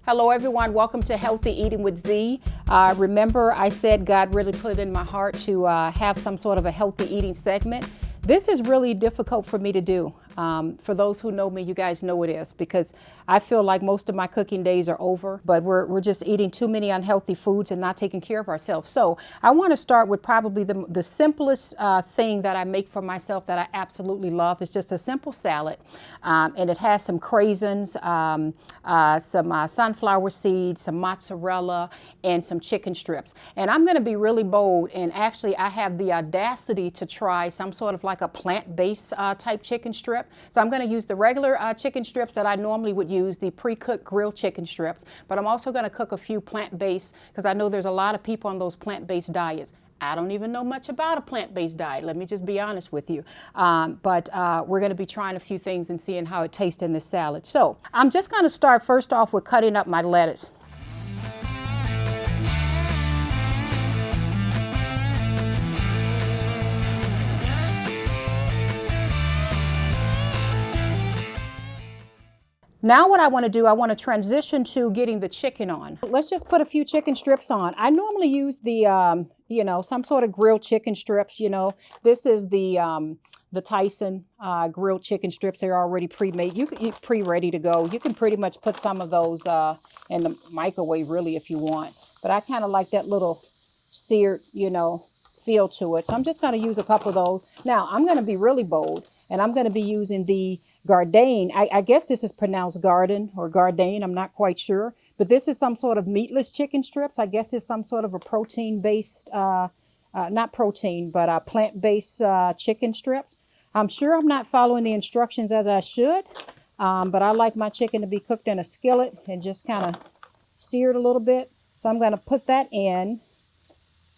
Hello everyone, welcome to Healthy Eating with Z. Remember I said God really put it in my heart to have some sort of a healthy eating segment. This is really difficult for me to do. For those who know me, you guys know it is, because I feel like most of my cooking days are over, but we're just eating too many unhealthy foods and not taking care of ourselves. So I want to start with probably the simplest thing that I make for myself that I absolutely love. It's just a simple salad, and it has some craisins, some sunflower seeds, some mozzarella, and some chicken strips. And I'm going to be really bold, and actually I have the audacity to try some sort of like a plant-based type chicken strip. So I'm going to use the regular chicken strips that I normally would use, the pre-cooked grilled chicken strips, but I'm also going to cook a few plant-based, because I know there's a lot of people on those plant-based diets. I don't even know much about a plant-based diet. Let me just be honest with you. But we're going to be trying a few things and seeing how it tastes in this salad. So I'm just going to start first off with cutting up my lettuce. Now what I want to do, I want to transition to getting the chicken on. Let's just put a few chicken strips on. I normally use the, some sort of grilled chicken strips. This is the Tyson grilled chicken strips. They're already pre-made. You can pre-ready to go. You can pretty much put some of those in the microwave really if you want. But I kind of like that little seared, feel to it. So I'm just going to use a couple of those. Now I'm going to be really bold, and I'm going to be using the Gardein. I guess this is pronounced Garden or Gardein. I'm not quite sure. But this is some sort of meatless chicken strips. I guess it's some sort of a protein-based, not protein, but plant-based chicken strips. I'm sure I'm not following the instructions as I should, but I like my chicken to be cooked in a skillet and just kind of seared a little bit. So I'm going to put that in.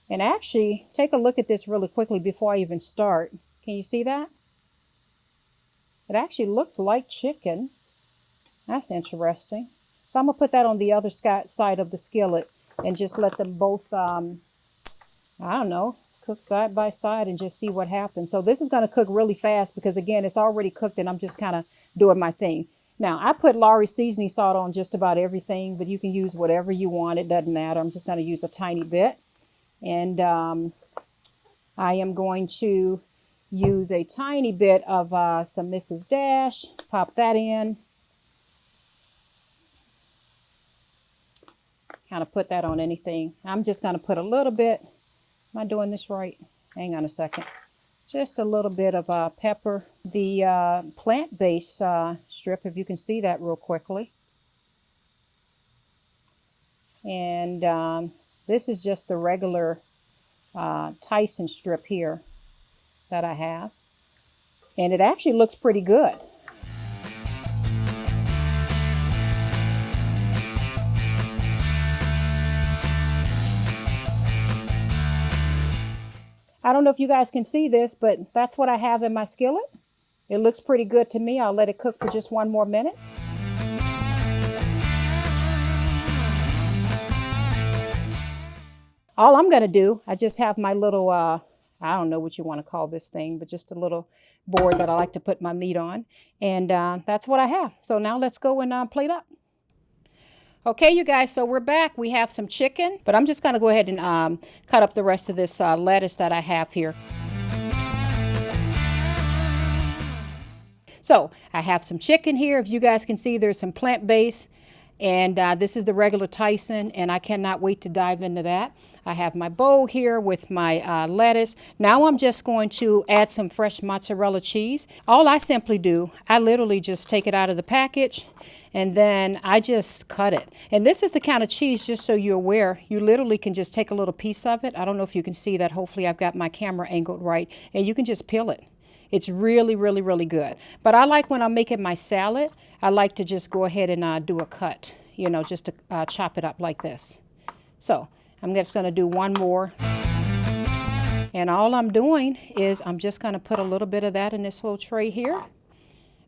And actually, take a look at this really quickly before I even start. Can you see that? It actually looks like chicken. That's interesting. So I'm going to put that on the other side of the skillet and just let them both, cook side by side and just see what happens. So this is going to cook really fast because, again, it's already cooked and I'm just kind of doing my thing. Now, I put Lawry's seasoning salt on just about everything, but you can use whatever you want. It doesn't matter. I'm just going to use a tiny bit. And I am going to use a tiny bit of some Mrs. Dash. Pop that in. Kind of put that on anything. I'm just going to put a little bit. Am I doing this right? Hang on a second. Just a little bit of pepper. The plant-based strip, if you can see that real quickly. And this is just the regular Tyson strip here that I have. And it actually looks pretty good. I don't know if you guys can see this, but that's what I have in my skillet. It looks pretty good to me. I'll let it cook for just one more minute. All I'm going to do, I just have my little, I don't know what you want to call this thing, but just a little board that I like to put my meat on. And that's what I have. So now let's go and plate up. Okay, you guys, so we're back. We have some chicken, but I'm just going to go ahead and cut up the rest of this lettuce that I have here. So I have some chicken here. If you guys can see, there's some plant-based. And this is the regular Tyson, and I cannot wait to dive into that. I have my bowl here with my lettuce. Now I'm just going to add some fresh mozzarella cheese. All I simply do, I literally just take it out of the package, and then I just cut it. And this is the kind of cheese, just so you're aware, you literally can just take a little piece of it. I don't know if you can see that. Hopefully I've got my camera angled right, and you can just peel it. It's really, really, really good. But I like when I'm making my salad, I like to just go ahead and do a cut, just to chop it up like this. So I'm just going to do one more. And all I'm doing is I'm just going to put a little bit of that in this little tray here.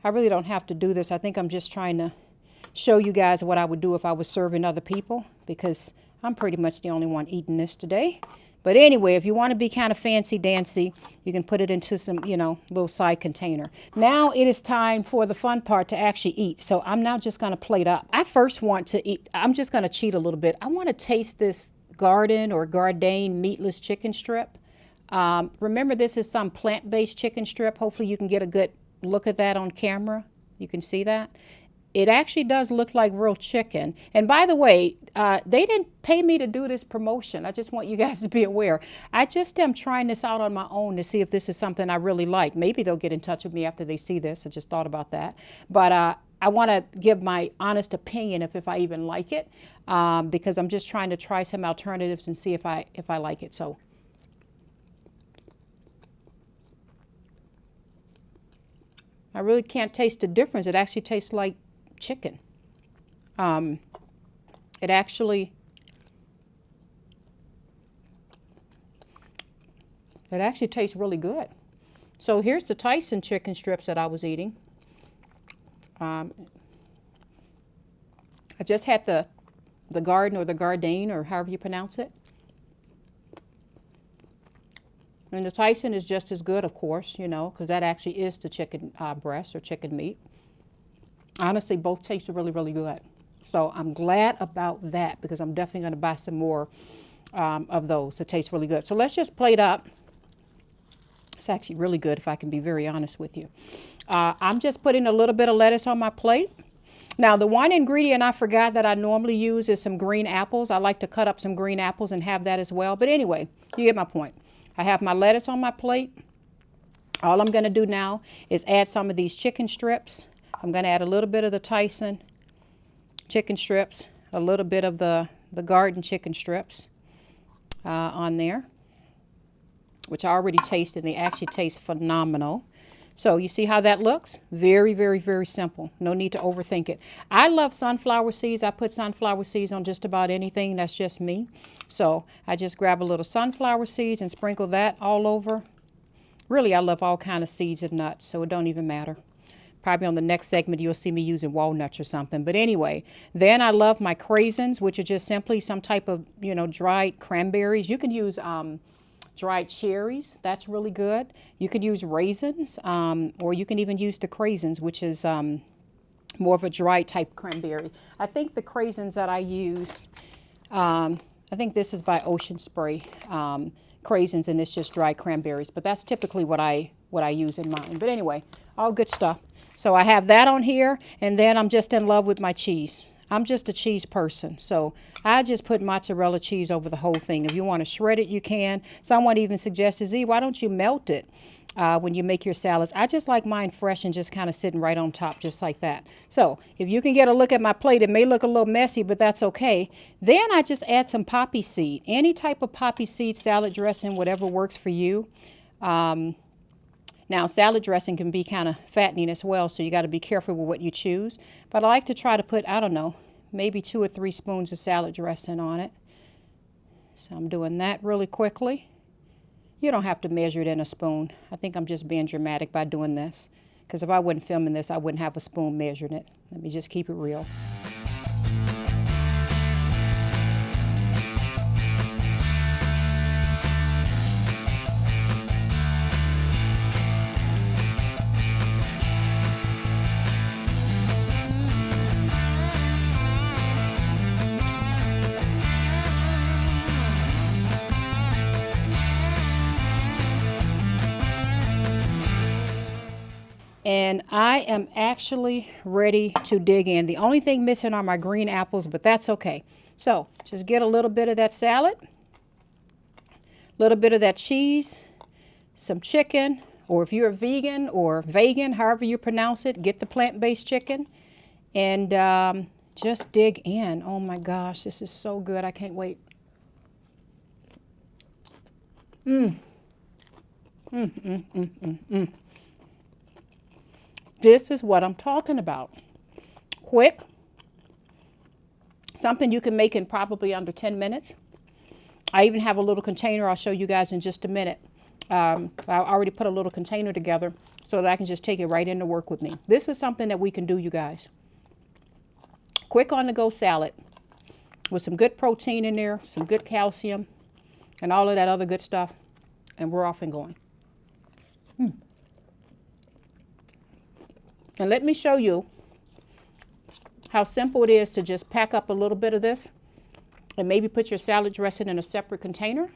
I really don't have to do this. I think I'm just trying to show you guys what I would do if I was serving other people, because I'm pretty much the only one eating this today. But anyway, if you want to be kind of fancy dancy, you can put it into some, you know, little side container. Now it is time for the fun part to actually eat. So I'm now just going to plate up. I first want to eat, I'm just going to cheat a little bit. I want to taste this Garden or Gardein meatless chicken strip. Remember, this is some plant-based chicken strip. Hopefully you can get a good look at that on camera. You can see that. It actually does look like real chicken. And by the way, they didn't pay me to do this promotion. I just want you guys to be aware. I just am trying this out on my own to see if this is something I really like. Maybe they'll get in touch with me after they see this. I just thought about that. But I want to give my honest opinion if I even like it, because I'm just trying to try some alternatives and see if I like it. So I really can't taste the difference. It actually tastes like chicken. It actually tastes really good. So here's the Tyson chicken strips that I was eating. I just had the Garden or the Gardein, or however you pronounce it. And the Tyson is just as good, of course, you know, because that actually is the chicken breast or chicken meat. Honestly, both taste really, really good. So I'm glad about that, because I'm definitely going to buy some more of those. It tastes really good. So let's just plate up. It's actually really good, if I can be very honest with you. I'm just putting a little bit of lettuce on my plate. Now, the one ingredient I forgot that I normally use is some green apples. I like to cut up some green apples and have that as well. But anyway, you get my point. I have my lettuce on my plate. All I'm going to do now is add some of these chicken strips. I'm going to add a little bit of the Tyson chicken strips, a little bit of the Garden chicken strips on there, which I already tasted. They actually taste phenomenal. So you see how that looks? Very, very, very simple. No need to overthink it. I love sunflower seeds. I put sunflower seeds on just about anything. That's just me. So I just grab a little sunflower seeds and sprinkle that all over. Really, I love all kind of seeds and nuts, so it don't even matter. Probably on the next segment, you'll see me using walnuts or something. But anyway, then I love my craisins, which are just simply some type of, you know, dried cranberries. You can use dried cherries. That's really good. You could use raisins, or you can even use the craisins, which is more of a dry type cranberry. I think the craisins that I used, I think this is by Ocean Spray craisins, and it's just dried cranberries. But that's typically what I use in mine. But anyway, all good stuff. So I have that on here, and then I'm just in love with my cheese. I'm just a cheese person, so I just put mozzarella cheese over the whole thing. If you want to shred it, you can. Someone even suggested, Z, why don't you melt it when you make your salads? I just like mine fresh and just kind of sitting right on top, just like that. So if you can get a look at my plate, it may look a little messy, but that's okay. Then I just add some poppy seed. Any type of poppy seed salad dressing, whatever works for you. Now, salad dressing can be kind of fattening as well, so you got to be careful with what you choose. But I like to try to put, I don't know, maybe 2 or 3 spoons of salad dressing on it. So I'm doing that really quickly. You don't have to measure it in a spoon. I think I'm just being dramatic by doing this, because if I wasn't filming this, I wouldn't have a spoon measuring it. Let me just keep it real. And I am actually ready to dig in. The only thing missing are my green apples, but that's okay. So just get a little bit of that salad, a little bit of that cheese, some chicken, or if you're a vegan or vegan, however you pronounce it, get the plant-based chicken, and just dig in. Oh my gosh, this is so good. I can't wait. This is what I'm talking about. Quick. Something you can make in probably under 10 minutes. I even have a little container I'll show you guys in just a minute. I already put a little container together so that I can just take it right into work with me. This is something that we can do, you guys. Quick on-the-go salad with some good protein in there, some good calcium. and all of that other good stuff, and we're off and going. And let me show you how simple it is to just pack up a little bit of this and maybe put your salad dressing in a separate container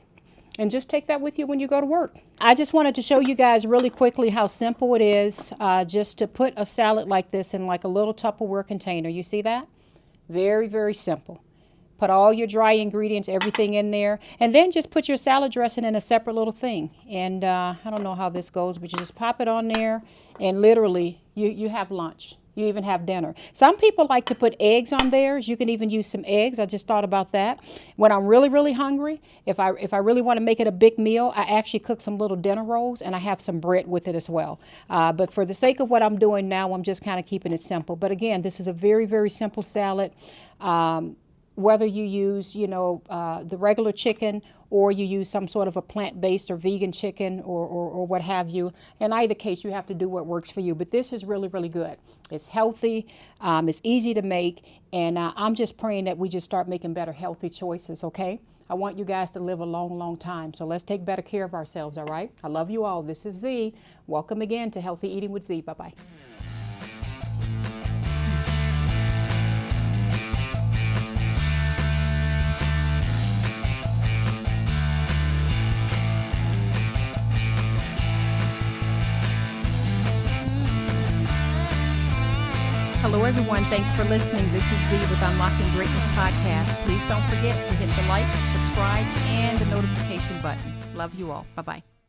and just take that with you when you go to work. I just wanted to show you guys really quickly how simple it is just to put a salad like this in like a little Tupperware container. You see that? Very, very simple. Put all your dry ingredients, everything in there, and then just put your salad dressing in a separate little thing. And I don't know how this goes, but you just pop it on there, and literally you have lunch. You even have dinner. Some people like to put eggs on theirs. You can even use some eggs. I just thought about that. When I'm really, really hungry, if I really want to make it a big meal, I actually cook some little dinner rolls, and I have some bread with it as well. But for the sake of what I'm doing now, I'm just kind of keeping it simple. But again, this is a very, very simple salad. Whether you use, the regular chicken or you use some sort of a plant-based or vegan chicken or what have you. In either case, you have to do what works for you. But this is really, really good. It's healthy. It's easy to make. And I'm just praying that we just start making better healthy choices, okay? I want you guys to live a long, long time. So let's take better care of ourselves, all right? I love you all. This is Z. Welcome again to Healthy Eating with Z. Bye-bye. Hello, everyone. Thanks for listening. This is Z with Unlocking Greatness Podcast. Please don't forget to hit the like, subscribe, and the notification button. Love you all. Bye-bye.